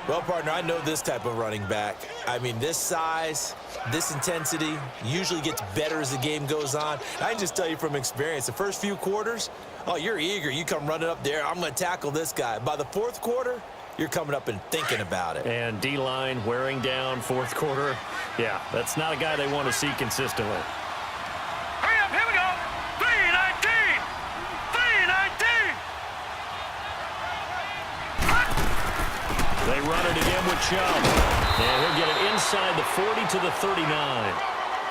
Well, partner, I know this type of running back. I mean, this size, this intensity usually gets better as the game goes on. I can just tell you from experience, the first few quarters, oh, you're eager. You come running up there, I'm going to tackle this guy. By the fourth quarter, you're coming up and thinking about it. And D-line wearing down fourth quarter. Yeah, that's not a guy they want to see consistently. Hurry up, here we go. 319. 319. They run it again with Chubb. And he'll get it inside the 40 to the 39.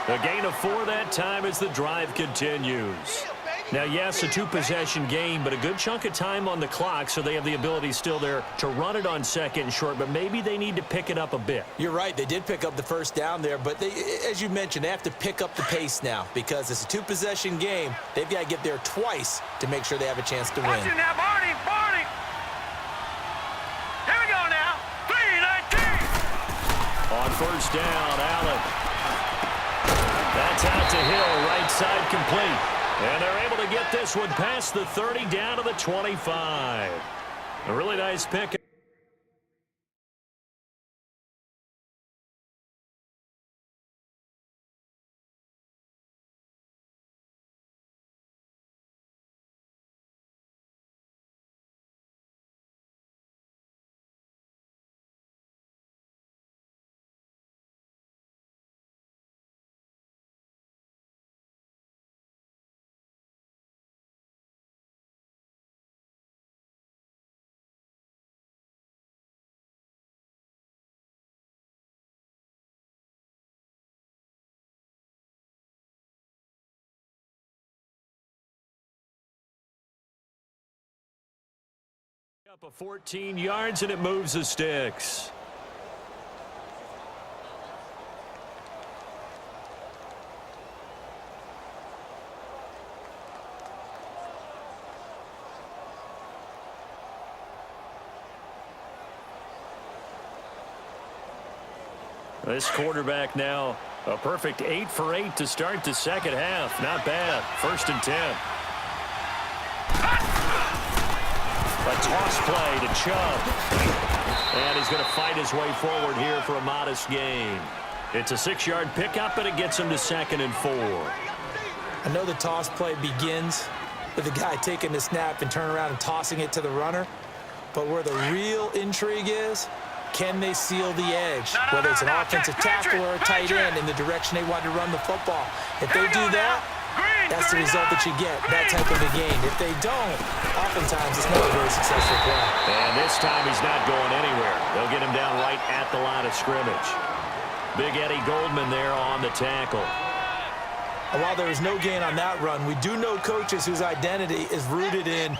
A gain of 4 that time as the drive continues. Now, yes, a two-possession game, but a good chunk of time on the clock, so they have the ability still there to run it on second and short, but maybe they need to pick it up a bit. You're right. They did pick up the first down there, but they, as you mentioned, they have to pick up the pace now because it's a two-possession game. They've got to get there twice to make sure they have a chance to Watch win. it now, Barney. Barney. Here we go now. 319. On first down, Allen. That's out to Hill, right side complete. And they're able to get this one past the 30 down to the 25. A really nice pick. Up a 14 yards, and it moves the sticks. This quarterback now a perfect 8 for 8 to start the second half. Not bad. 1st and 10. A toss play to Chubb. And he's going to fight his way forward here for a modest gain. It's a 6-yard pickup, and it gets him to 2nd and 4. I know the toss play begins with the guy taking the snap and turning around and tossing it to the runner. But where the real intrigue is, can they seal the edge? Whether it's an offensive tackle or a tight end in the direction they want to run the football. If they do that, that's the result that you get, that type of a game. If they don't, oftentimes it's not a very successful play. And this time he's not going anywhere. They'll get him down right at the line of scrimmage. Big Eddie Goldman there on the tackle. And while there was no gain on that run, we do know coaches whose identity is rooted in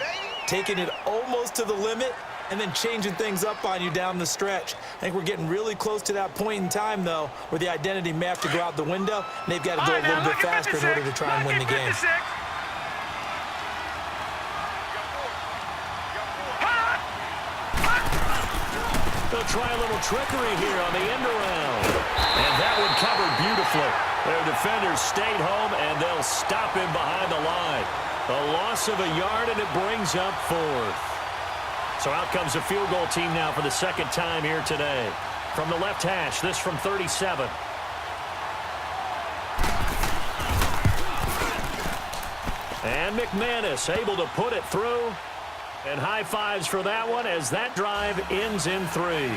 taking it almost to the limit and then changing things up on you down the stretch. I think we're getting really close to that point in time, though, where the identity may have to go out the window, and they've got to go a little bit faster in order to try and win the game. They'll try a little trickery here on the end around. And that one covered beautifully. Their defenders stayed home, and they'll stop him behind the line. A loss of a yard, and it brings up 4th. So out comes the field goal team now for the second time here today. From the left hash, this from 37. And McManus able to put it through. And high fives for that one as that drive ends in 3.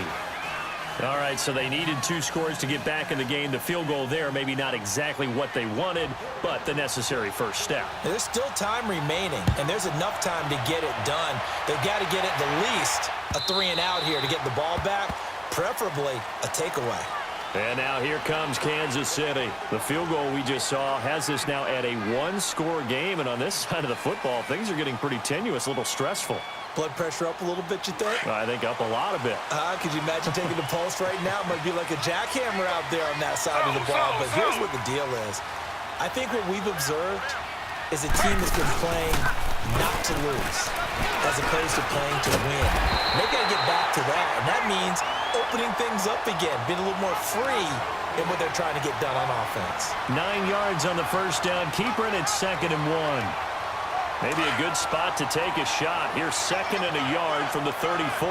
All right, so they needed 2 scores to get back in the game. The field goal there, maybe not exactly what they wanted, but the necessary first step. There's still time remaining, and there's enough time to get it done. They've got to get at the least a 3-and-out here to get the ball back, preferably a takeaway. And now here comes Kansas City. The field goal we just saw has this now at a 1-score game, and on this side of the football, things are getting pretty tenuous, a little stressful. Blood pressure up a little bit, you think? I think up a lot of it. Could you imagine taking the pulse right now? It might be like a jackhammer out there on that side of the ball. But here's what the deal is. I think what we've observed is a team that's been playing not to lose as opposed to playing to win. And they've got to get back to that. And that means opening things up again, being a little more free in what they're trying to get done on offense. 9 yards on the first down. Keeper, and it's 2nd and 1. Maybe a good spot to take a shot. Here's 2nd and a yard from the 34.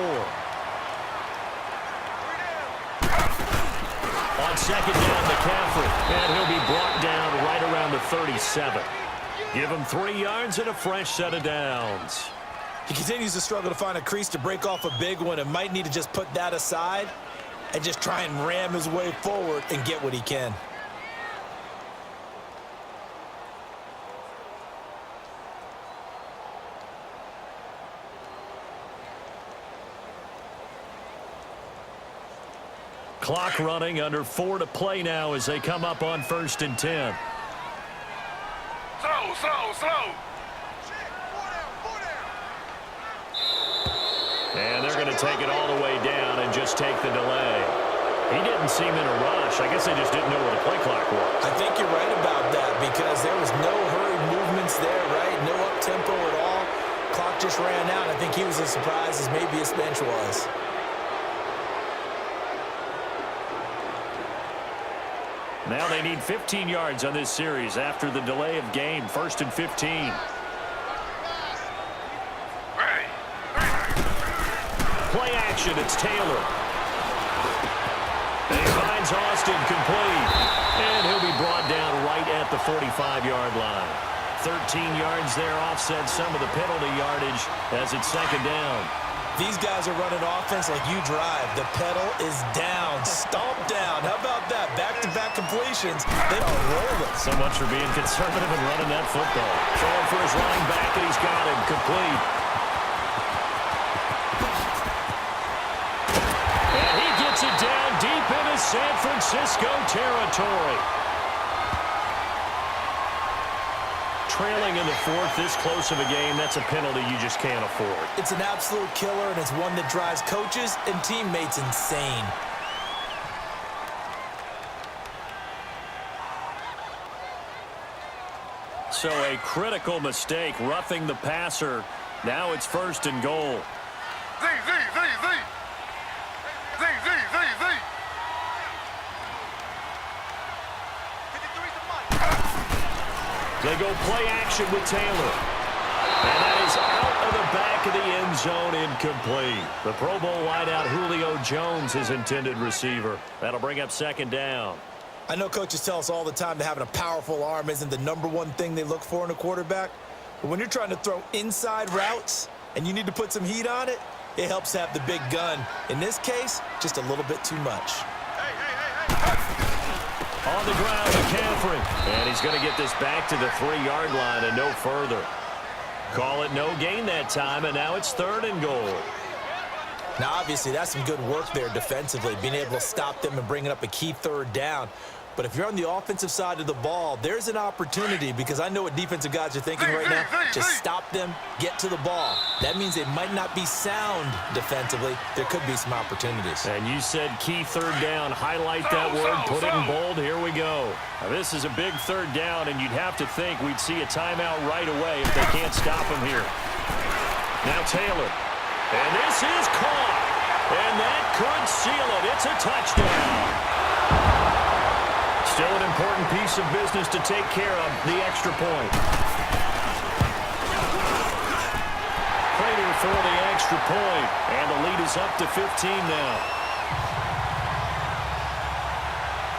On 2nd down, McCaffrey. And he'll be brought down right around the 37. Give him 3 yards and a fresh set of downs. He continues to struggle to find a crease to break off a big one and might need to just put that aside and just try and ram his way forward and get what he can. Clock running, under 4 to play now as they come up on 1st and 10. Slow. And they're going to take it all the way down and just take the delay. He didn't seem in a rush. I guess they just didn't know where the play clock was. I think you're right about that because there was no hurried movements there, right? No up-tempo at all. Clock just ran out. I think he was as surprised as maybe his bench was. Now they need 15 yards on this series after the delay of game. 1st and 15. Play action, it's Taylor. And he finds Austin complete. And he'll be brought down right at the 45-yard line. 13 yards there offset some of the penalty yardage as it's 2nd down. These guys are running offense like you drive. The pedal is down, stomped down. How about that? Back-to-back completions. They are rolling. So much for being conservative and running that football. Throwing for his running back, and he's got him complete. And he gets it down deep into San Francisco territory. Trailing in the 4th, this close of a game, that's a penalty you just can't afford. It's an absolute killer, and it's one that drives coaches and teammates insane. So a critical mistake, roughing the passer. Now it's 1st and goal. Z. They go play action with Taylor. And that is out of the back of the end zone, incomplete. The Pro Bowl wideout Julio Jones, his intended receiver. That'll bring up 2nd down. I know coaches tell us all the time that having a powerful arm isn't the #1 thing they look for in a quarterback. But when you're trying to throw inside routes and you need to put some heat on it, it helps to have the big gun. In this case, just a little bit too much. On the ground, McCaffrey. And he's going to get this back to the 3-yard line and no further. Call it no gain that time, and now it's 3rd and goal. Now, obviously, that's some good work there defensively, being able to stop them and bringing up a key 3rd down. But if you're on the offensive side of the ball, there's an opportunity because I know what defensive guys are thinking right now. Just stop them, get to the ball. That means they might not be sound defensively. There could be some opportunities. And you said key 3rd down. Highlight that word, put it in bold. Here we go. Now, this is a big 3rd down, and you'd have to think we'd see a timeout right away if they can't stop him here. Now Taylor. And this is caught. And that could seal it. It's a touchdown. Still an important piece of business to take care of, the extra point. Prater for the extra point, and the lead is up to 15 now.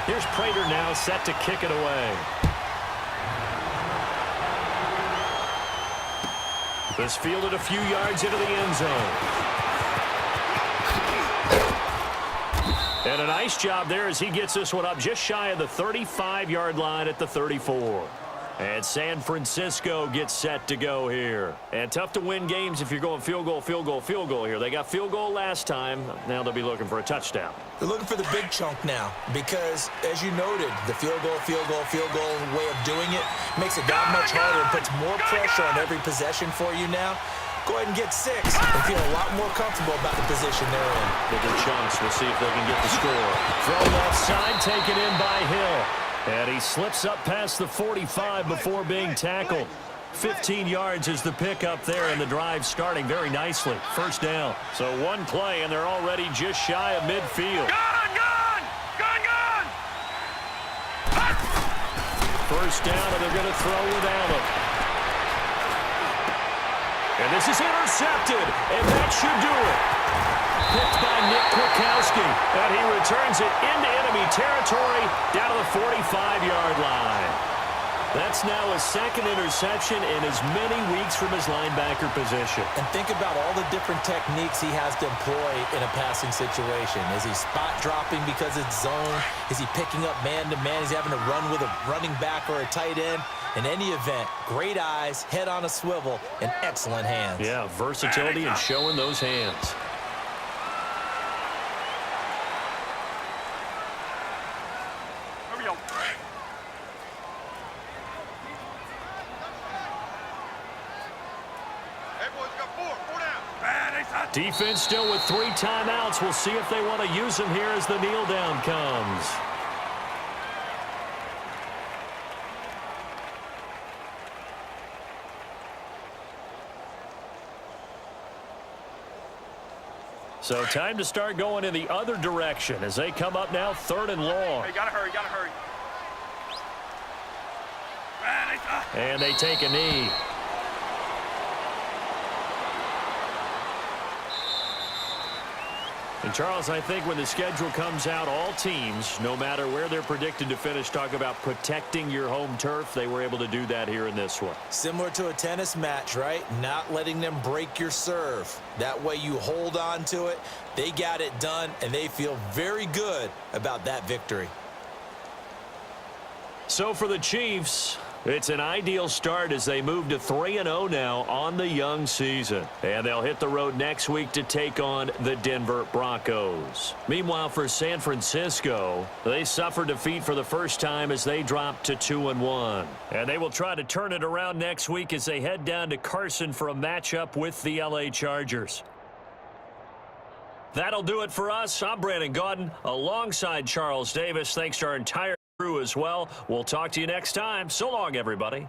Here's Prater now set to kick it away. This fielded a few yards into the end zone. And a nice job there as he gets this one up just shy of the 35-yard line at the 34. And San Francisco gets set to go here. And tough to win games if you're going field goal here. They got field goal last time. Now they'll be looking for a touchdown. They're looking for the big chunk now because, as you noted, the field goal way of doing it makes it that much harder and puts more pressure on every possession for you now. Go ahead and get 6 and feel a lot more comfortable about the position they're in. Bigger chunks. We'll see if they can get the score. Throw left side, taken in by Hill. And he slips up past the 45 before being tackled. 15 yards is the pickup there, and the drive starting very nicely. First down. So one play, and they're already just shy of midfield. Gone, gone! Gone, gone! First down, and they're going to throw without him. And this is intercepted, and that should do it. Picked by Nick Kwiatkowski, and he returns it into enemy territory down to the 45-yard line. That's now his second interception in as many weeks from his linebacker position. And think about all the different techniques he has to employ in a passing situation. Is he spot dropping because it's zone? Is he picking up man-to-man? Is he having to run with a running back or a tight end? In any event, great eyes, head on a swivel, and excellent hands. Yeah, versatility and showing those hands. Hurry up. Hey, boys, got four down. Defense still with 3 timeouts. We'll see if they want to use them here as the kneel down comes. So time to start going in the other direction as they come up now 3rd and long. Hey, gotta hurry, gotta hurry. And they take a knee. And, Charles, I think when the schedule comes out, all teams, no matter where they're predicted to finish, talk about protecting your home turf. They were able to do that here in this one. Similar to a tennis match, right? Not letting them break your serve. That way you hold on to it. They got it done, and they feel very good about that victory. So for the Chiefs, it's an ideal start as they move to 3-0 now on the young season. And they'll hit the road next week to take on the Denver Broncos. Meanwhile, for San Francisco, they suffered defeat for the first time as they dropped to 2-1. And they will try to turn it around next week as they head down to Carson for a matchup with the LA Chargers. That'll do it for us. I'm Brandon Gaudin alongside Charles Davis. Thanks to our entire crew as well. We'll talk to you next time. So long, everybody.